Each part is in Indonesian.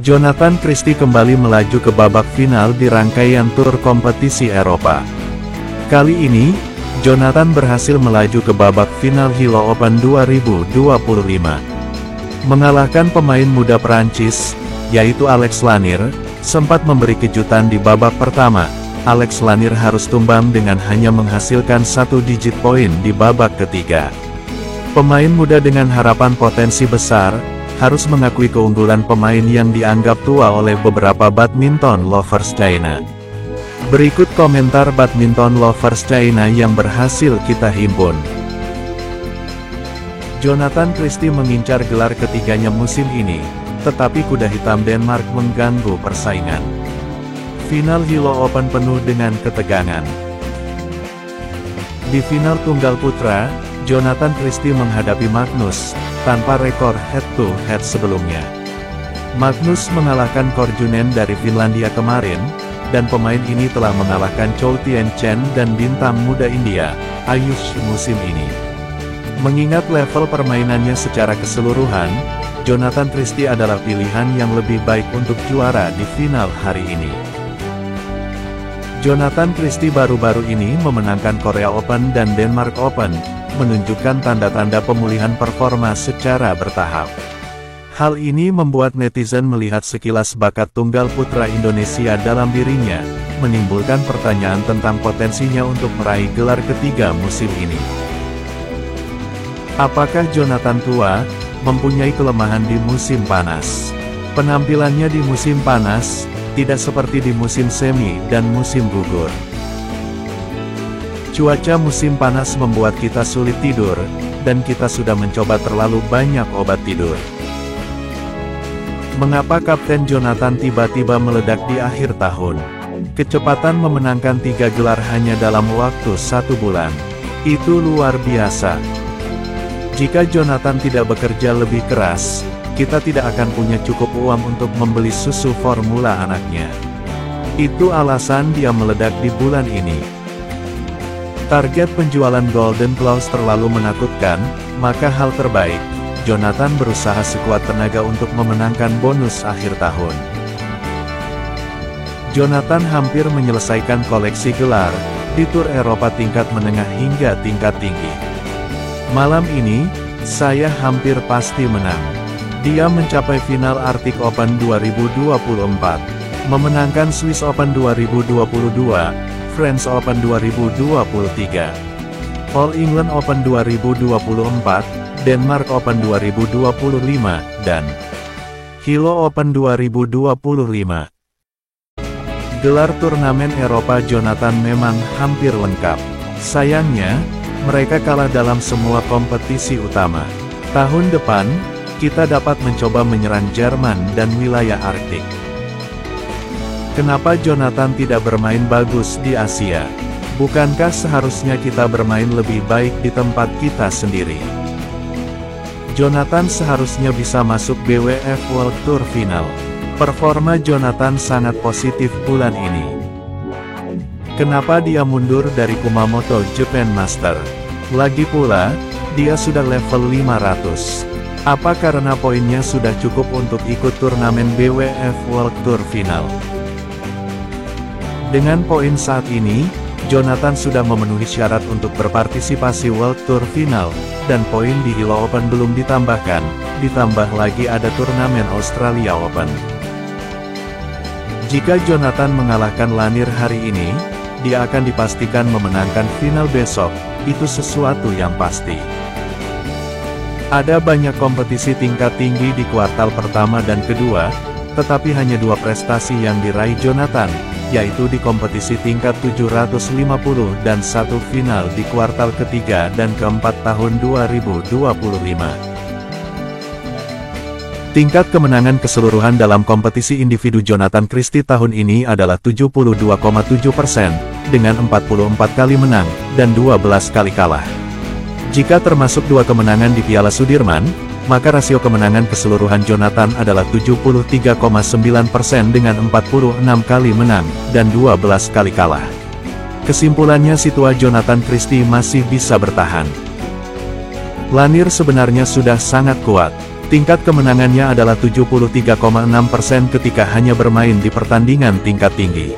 Jonathan Christie kembali melaju ke babak final di rangkaian tur kompetisi Eropa. Kali ini, Jonathan berhasil melaju ke babak final Hilo Open 2025. Mengalahkan pemain muda Prancis, yaitu Alex Lanier, sempat memberi kejutan di babak pertama. Alex Lanier harus tumbang dengan hanya menghasilkan 1 digit poin di babak ketiga. Pemain muda dengan harapan potensi besar, harus mengakui keunggulan pemain yang dianggap tua oleh beberapa badminton lovers China. Berikut komentar badminton lovers China yang berhasil kita himpun. Jonathan Christie mengincar gelar ketiganya musim ini, tetapi kuda hitam Denmark mengganggu persaingan. Final Hilo Open penuh dengan ketegangan. Di final tunggal putra, Jonathan Christie menghadapi Magnus, tanpa rekor head-to-head sebelumnya. Magnus mengalahkan Korjunen dari Finlandia kemarin, dan pemain ini telah mengalahkan Chou Tien-chen dan bintang muda India, Ayush musim ini. Mengingat level permainannya secara keseluruhan, Jonathan Christie adalah pilihan yang lebih baik untuk juara di final hari ini. Jonathan Christie baru-baru ini memenangkan Korea Open dan Denmark Open, menunjukkan tanda-tanda pemulihan performa secara bertahap. Hal ini membuat netizen melihat sekilas bakat tunggal putra Indonesia dalam dirinya, menimbulkan pertanyaan tentang potensinya untuk meraih gelar ketiga musim ini. Apakah Jonathan tua, mempunyai kelemahan di musim panas? Penampilannya di musim panas, tidak seperti di musim semi dan musim gugur. Cuaca musim panas membuat kita sulit tidur, dan kita sudah mencoba terlalu banyak obat tidur. Mengapa Kapten Jonathan tiba-tiba meledak di akhir tahun? Kecepatan memenangkan 3 gelar hanya dalam waktu 1 bulan. Itu luar biasa. Jika Jonathan tidak bekerja lebih keras, kita tidak akan punya cukup uang untuk membeli susu formula anaknya. Itu alasan dia meledak di bulan ini. Target penjualan Golden Gloves terlalu menakutkan, maka hal terbaik, Jonathan berusaha sekuat tenaga untuk memenangkan bonus akhir tahun. Jonathan hampir menyelesaikan koleksi gelar, di Tur Eropa tingkat menengah hingga tingkat tinggi. Malam ini, saya hampir pasti menang. Dia mencapai final Arctic Open 2024, memenangkan Swiss Open 2022, French Open 2023, All England Open 2024, Denmark Open 2025, dan Hilo Open 2025. Gelar turnamen Eropa Jonathan memang hampir lengkap. Sayangnya, mereka kalah dalam semua kompetisi utama. Tahun depan, kita dapat mencoba menyerang Jerman dan wilayah Arktik. Kenapa Jonathan tidak bermain bagus di Asia? Bukankah seharusnya kita bermain lebih baik di tempat kita sendiri? Jonathan seharusnya bisa masuk BWF World Tour Final. Performa Jonathan sangat positif bulan ini. Kenapa dia mundur dari Kumamoto Japan Master? Lagi pula, dia sudah level 500. Apa karena poinnya sudah cukup untuk ikut turnamen BWF World Tour Final? Dengan poin saat ini, Jonathan sudah memenuhi syarat untuk berpartisipasi World Tour Final, dan poin di Hilo Open belum ditambahkan, ditambah lagi ada turnamen Australia Open. Jika Jonathan mengalahkan Lanier hari ini, dia akan dipastikan memenangkan final besok, itu sesuatu yang pasti. Ada banyak kompetisi tingkat tinggi di kuartal pertama dan kedua, tetapi hanya 2 prestasi yang diraih Jonathan, yaitu di kompetisi tingkat 750 dan 1 final di kuartal ketiga dan keempat tahun 2025. Tingkat kemenangan keseluruhan dalam kompetisi individu Jonathan Christie tahun ini adalah 72,7%, dengan 44 kali menang, dan 12 kali kalah. Jika termasuk 2 kemenangan di Piala Sudirman, maka rasio kemenangan keseluruhan Jonathan adalah 73,9% dengan 46 kali menang, dan 12 kali kalah. Kesimpulannya situa Jonathan Christie masih bisa bertahan. Lanier sebenarnya sudah sangat kuat. Tingkat kemenangannya adalah 73,6% ketika hanya bermain di pertandingan tingkat tinggi.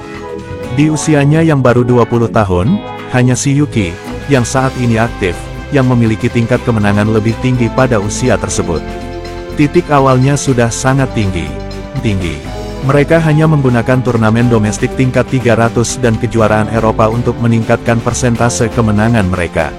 Di usianya yang baru 20 tahun, hanya si Yuki, yang saat ini aktif, yang memiliki tingkat kemenangan lebih tinggi pada usia tersebut. Titik awalnya sudah sangat tinggi. Mereka hanya menggunakan turnamen domestik tingkat 300 dan kejuaraan Eropa untuk meningkatkan persentase kemenangan mereka.